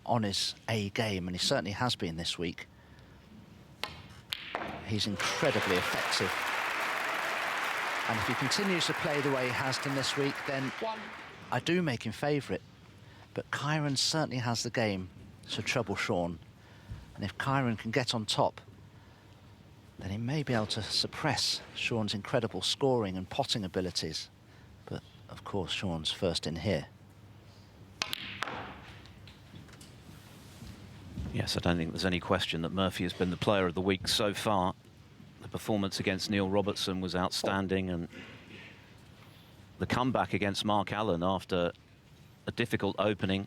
on his A game, and he certainly has been this week. He's incredibly effective. And if he continues to play the way he has done this week, then I do make him favourite. But Kyren certainly has the game to trouble Shaun. And if Kyren can get on top, then he may be able to suppress Shaun's incredible scoring and potting abilities. But, of course, Shaun's first in here. Yes, I don't think there's any question that Murphy has been the player of the week so far. The performance against Neil Robertson was outstanding, and the comeback against Mark Allen after a difficult opening,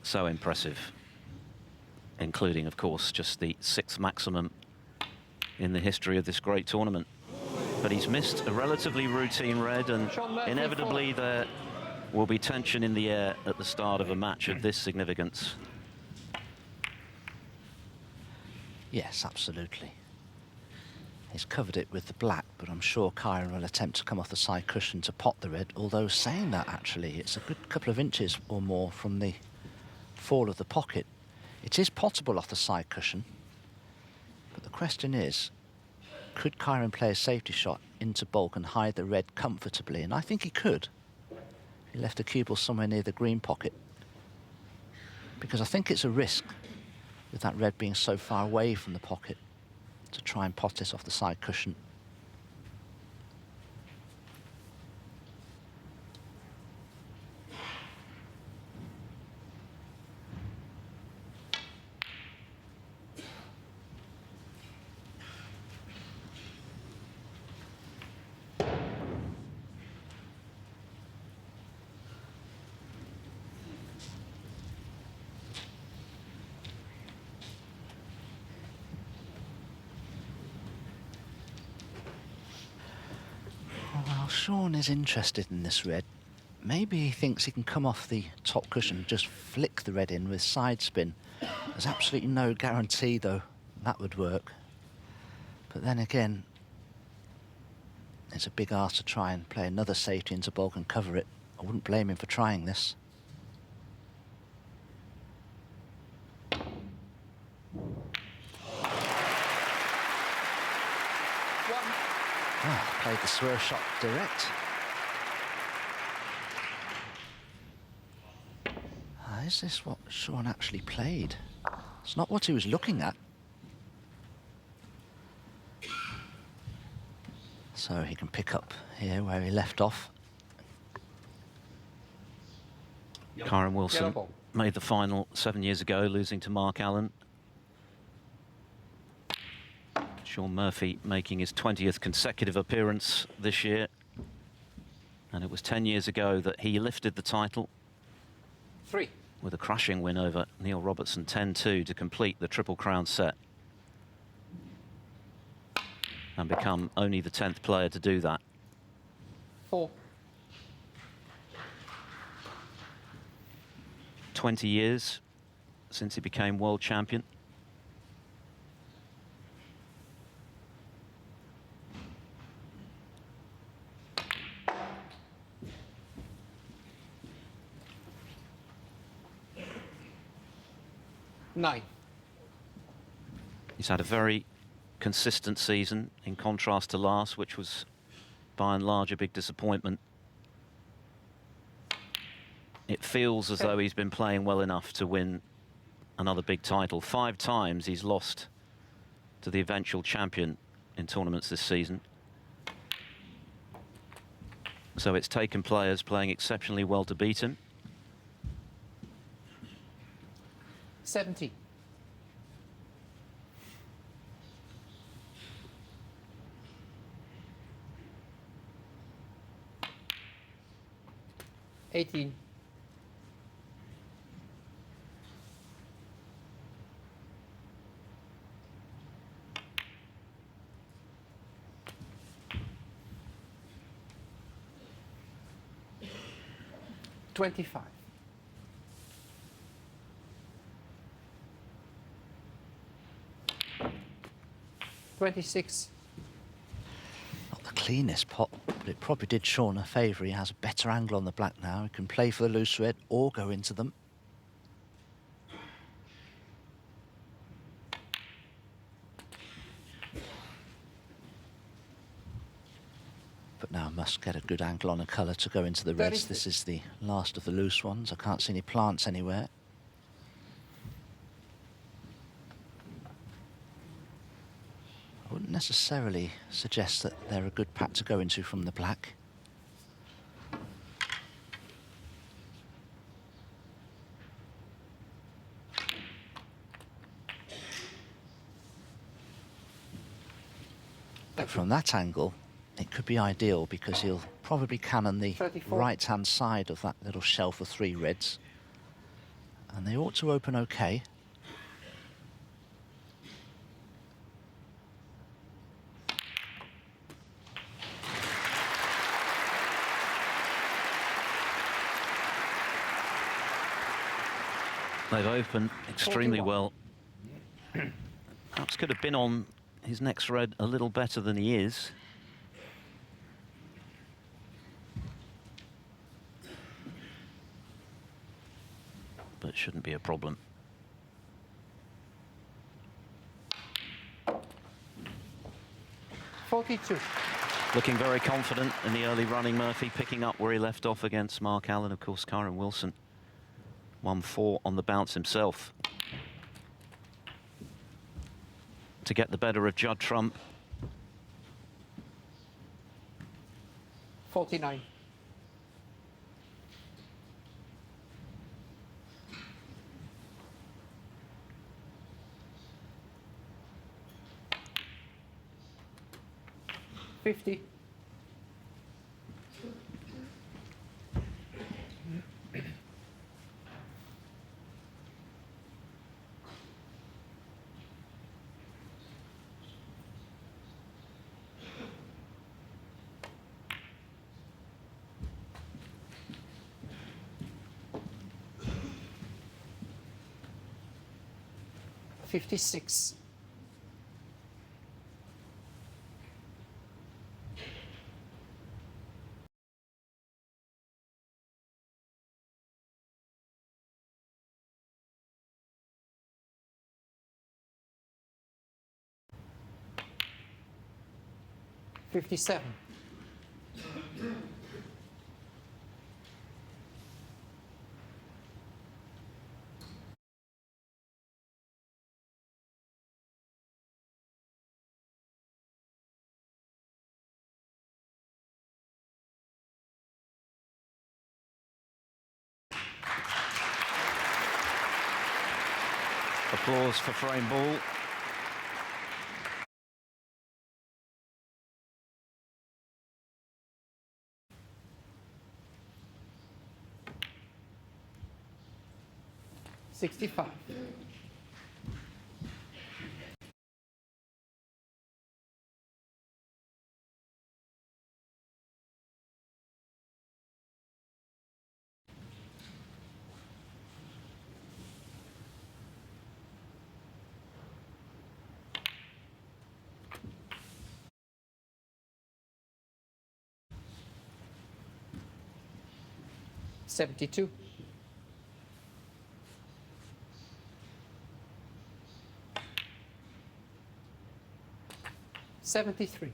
so impressive, including, of course, just the 6th maximum in the history of this great tournament. But he's missed a relatively routine red, and inevitably there will be tension in the air at the start of a match of this significance. Yes, absolutely. He's covered it with the black, but I'm sure Kyren will attempt to come off the side cushion to pot the red, although saying that, actually, it's a good couple of inches or more from the fall of the pocket. It is potable off the side cushion, but the question is, could Kyren play a safety shot into bulk and hide the red comfortably? And I think he could. He left the cue ball somewhere near the green pocket, because I think it's a risk with that red being so far away from the pocket to try and pot this off the side cushion. Well, Shaun is interested in this red. Maybe he thinks he can come off the top cushion and just flick the red in with side spin. There's absolutely no guarantee, though, that would work. But then again, it's a big ask to try and play another safety into bulk and cover it. I wouldn't blame him for trying this. Played the swerve shot direct. Is this what Shaun actually played? It's not what he was looking at. So he can pick up here where he left off. Kyren Wilson made the final 7 years ago, losing to Mark Allen. Shaun Murphy making his 20th consecutive appearance this year. And it was 10 years ago that he lifted the title. 3. With a crushing win over Neil Robertson 10-2 to complete the Triple Crown set. And become only the 10th player to do that. 4. 20 years since he became world champion. He's had a very consistent season, in contrast to last, which was by and large a big disappointment. It feels as though he's been playing well enough to win another big title. 5 times he's lost to the eventual champion in tournaments this season. So it's taken players playing exceptionally well to beat him. 70. 18. 25. 26. Not the cleanest pot, but it probably did Shaun a favour. He has a better angle on the black now. He can play for the loose red or go into them. Now I must get a good angle on a colour to go into the reds. 36. This is the last of the loose ones. I can't see any plants anywhere. I wouldn't necessarily suggest that they're a good pack to go into from the black. But from that angle, it could be ideal because he'll probably cannon the 34. right-hand side of that little shelf of 3 reds. And they ought to open okay. They've opened extremely 41. well. Perhaps could have been on his next red a little better than he is. But it shouldn't be a problem. $42. Looking very confident in the early running, Murphy, picking up where he left off against Mark Allen. Of course, Kyren Wilson 1-4 on the bounce himself to get the better of Judd Trump. 49. $50. $56. $57. Applause for frame ball. $65. $72. $73.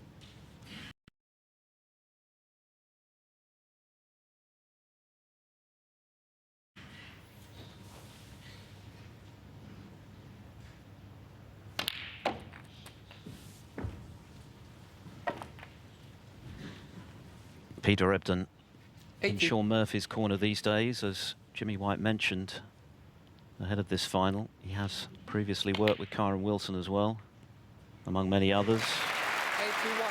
Peter Ebdon in 80. Sean Murphy's corner these days, as Jimmy White mentioned ahead of this final. He has previously worked with Kyren Wilson as well, among many others. 81.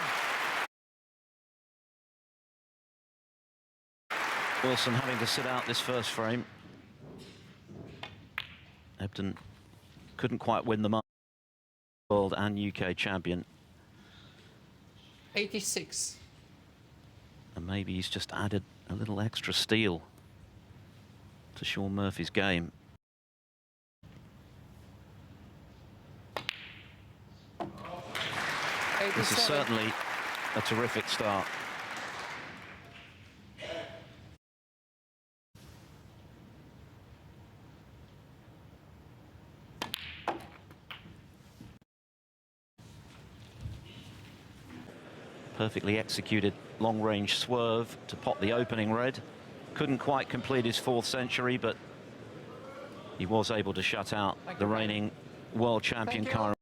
Wilson having to sit out this first frame. Ebdon couldn't quite win the world and UK champion. 86. And maybe he's just added a little extra steel to Sean Murphy's game. This is 87. certainly a terrific start. Perfectly executed long-range swerve to pot the opening red. Couldn't quite complete his 4th century, but he was able to shut out Thank the you, Ryan. reigning world champion Thank you. Kyron